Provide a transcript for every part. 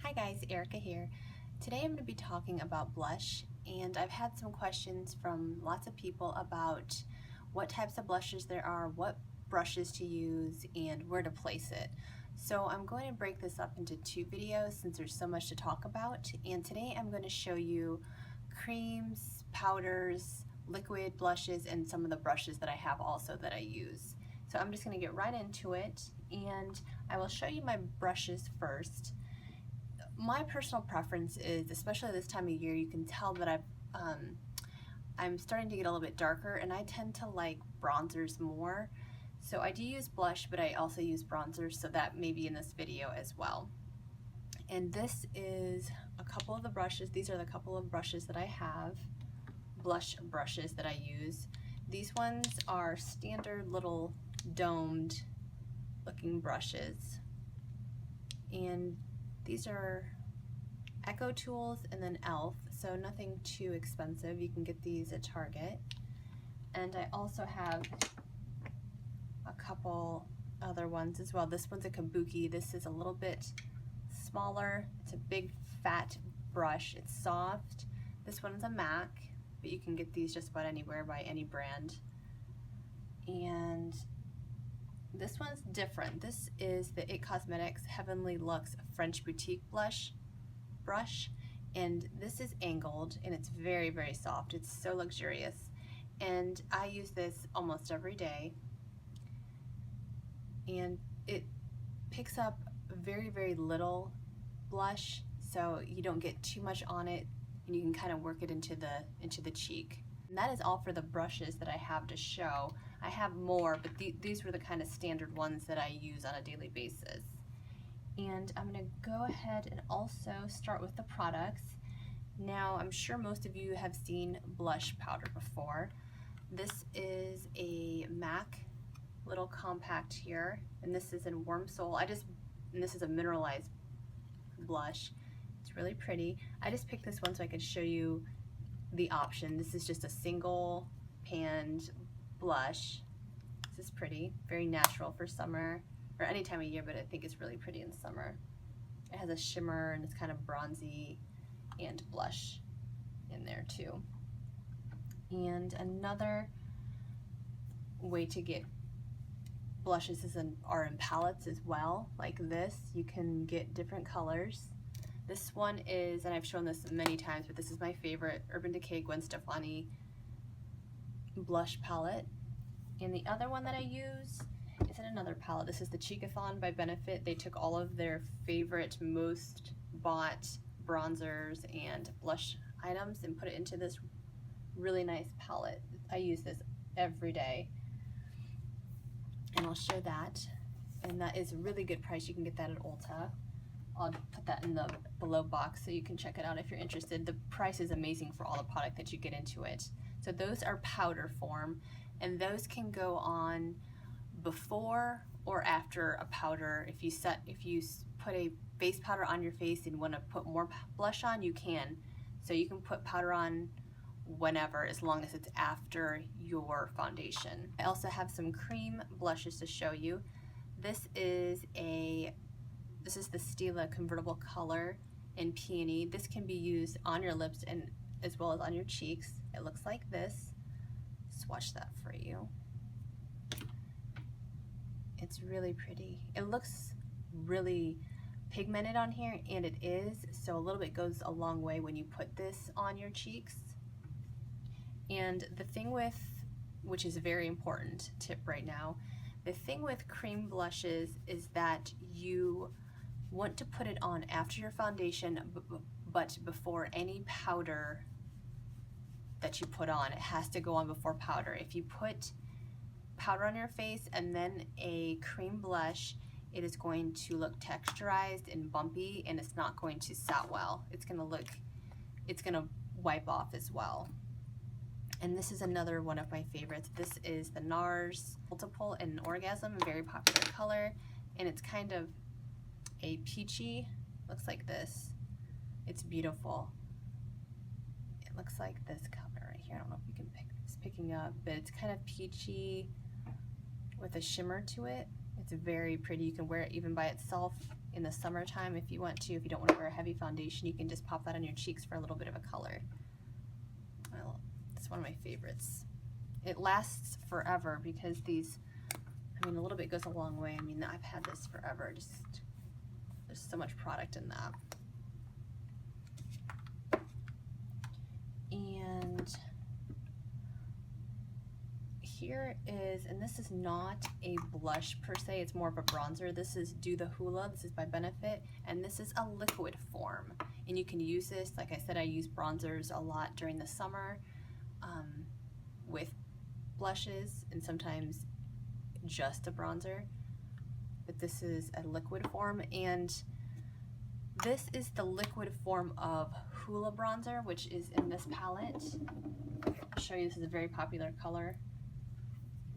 Hi guys, Erica here. Today I'm going to be talking about blush, and I've had some questions from lots of people about what types of blushes there are, what brushes to use, and where to place it. So I'm going to break this up into two videos since there's so much to talk about, and today I'm going to show you creams, powders, liquid blushes, and some of the brushes that I have also that I use. So I'm just going to get right into it, and I will show you my brushes first. My personal preference is, especially this time of year, you can tell that I'm starting to get a little bit darker, and I tend to like bronzers more. So I do use blush, but I also use bronzers, so that may be in this video as well. And this is a couple of the brushes. These are the couple of brushes that I have, blush brushes that I use. These ones are standard little domed looking brushes. And these are Echo Tools and then e.l.f., so nothing too expensive. You can get these at Target. And I also have a couple other ones as well. This one's a Kabuki. This is a little bit smaller. It's a big fat brush. It's soft. This one's a MAC, but you can get these just about anywhere by any brand. And this one's different. This is the IT Cosmetics Heavenly Luxe French Boutique Blush brush, and this is angled, and it's very, very soft. It's so luxurious, and I use this almost every day, and it picks up very, very little blush, so you don't get too much on it, and you can kind of work it into the cheek. And that is all for the brushes that I have to show. I have more, but these were the kind of standard ones that I use on a daily basis. And I'm going to go ahead and also start with the products. Now, I'm sure most of you have seen blush powder before. This is a MAC little compact here, and this is in Warm Soul. And this is a mineralized blush. It's really pretty. I just picked this one so I could show you the option. This is just a single panned blush. This is pretty, very natural for summer or any time of year, but I think it's really pretty in summer. It has a shimmer and it's kind of bronzy and blush in there too. And another way to get blushes are in palettes as well, like this. You can get different colors. This one is, and I've shown this many times, but this is my favorite, Urban Decay Gwen Stefani blush palette. And the other one that I use is in another palette. This is the Cheekathon by Benefit. They took all of their favorite, most bought bronzers and blush items and put it into this really nice palette. I use this every day, and I'll show that. And that is a really good price. You can get that at Ulta. I'll put that in the below box so you can check it out if you're interested. The price is amazing for all the product that you get into it. So those are powder form, and those can go on before or after a powder. If you put a face powder on your face and want to put more blush on, you can. So you can put powder on whenever, as long as it's after your foundation. I also have some cream blushes to show you. This is the Stila Convertible Color in Peony. This can be used on your lips and as well as on your cheeks. It looks like this. Swatch that for you. It's really pretty. It looks really pigmented on here, and it is, so a little bit goes a long way when you put this on your cheeks. And the thing with, which is a very important tip right now, the thing with cream blushes is that you want to put it on after your foundation, but before any powder that you put on. It has to go on before powder. If you put powder on your face and then a cream blush, it is going to look texturized and bumpy, and it's not going to set well. It's gonna wipe off as well. And this is another one of my favorites. This is the NARS Multiple and Orgasm, a very popular color, and it's kind of a peachy, looks like this. It's beautiful. It looks like this color right here. I don't know if you can it's picking up, but it's kind of peachy with a shimmer to it. It's very pretty. You can wear it even by itself in the summertime if you want to. If you don't want to wear a heavy foundation, you can just pop that on your cheeks for a little bit of a color. Well, it's one of my favorites. It lasts forever because these, I mean, a little bit goes a long way. I mean, I've had this forever. Just, there's so much product in that. And here is, and this is not a blush per se, it's more of a bronzer. This is Do the Hula, this is by Benefit, and this is a liquid form. And you can use this, like I said, I use bronzers a lot during the summer with blushes and sometimes just a bronzer. But this is a liquid form, and this is the liquid form of Hula bronzer, which is in this palette. I'll show you, this is a very popular color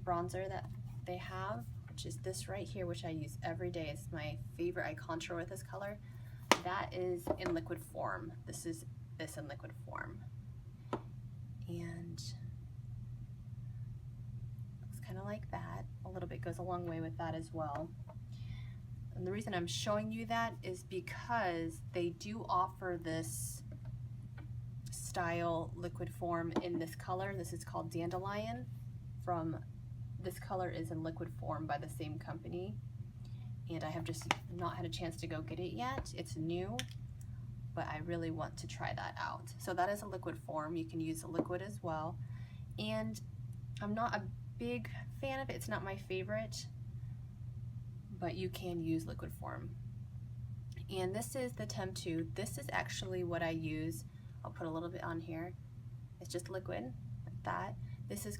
bronzer that they have, which is this right here, which I use every day. It's my favorite. I contour with this color. That is in liquid form. This is this in liquid form. And looks kind of like that. A little bit goes a long way with that as well. And the reason I'm showing you that is because they do offer this style liquid form in this color. This is called Dandelion. This color is in liquid form by the same company, and I have just not had a chance to go get it yet. It's new, but I really want to try that out. So that is a liquid form. You can use a liquid as well, and I'm not a big fan of it. It's not my favorite, but you can use liquid form. And this is the Temp 2. This is actually what I use. I'll put a little bit on here. It's just liquid like that. This is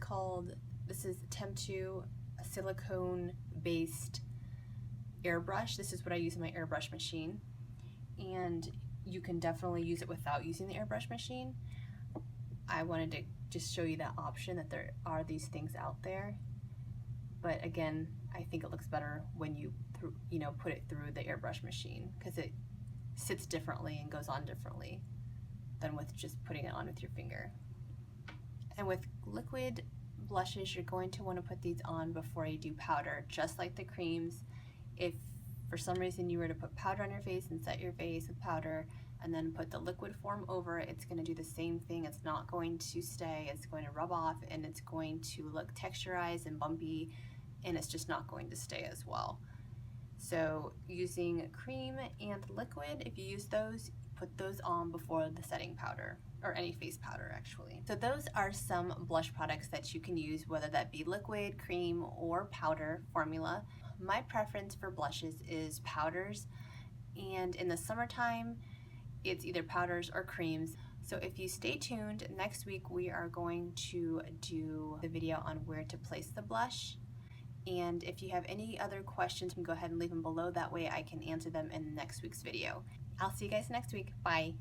Temp 2, a silicone based airbrush. This is what I use in my airbrush machine, and you can definitely use it without using the airbrush machine. I wanted to just show you that option, that there are these things out there, but again, I think it looks better when you put it through the airbrush machine, because it sits differently and goes on differently than with just putting it on with your finger. And with liquid blushes, you're going to want to put these on before you do powder, just like the creams. If for some reason you were to put powder on your face and set your face with powder and then put the liquid form over it, it's going to do the same thing. It's not going to stay, it's going to rub off, and it's going to look texturized and bumpy, and it's just not going to stay as well. So using cream and liquid, if you use those, put those on before the setting powder, or any face powder actually. So those are some blush products that you can use, whether that be liquid, cream, or powder formula. My preference for blushes is powders, and in the summertime it's either powders or creams. So if you stay tuned, next week we are going to do the video on where to place the blush. And if you have any other questions, you can go ahead and leave them below. That way I can answer them in next week's video. I'll see you guys next week. Bye.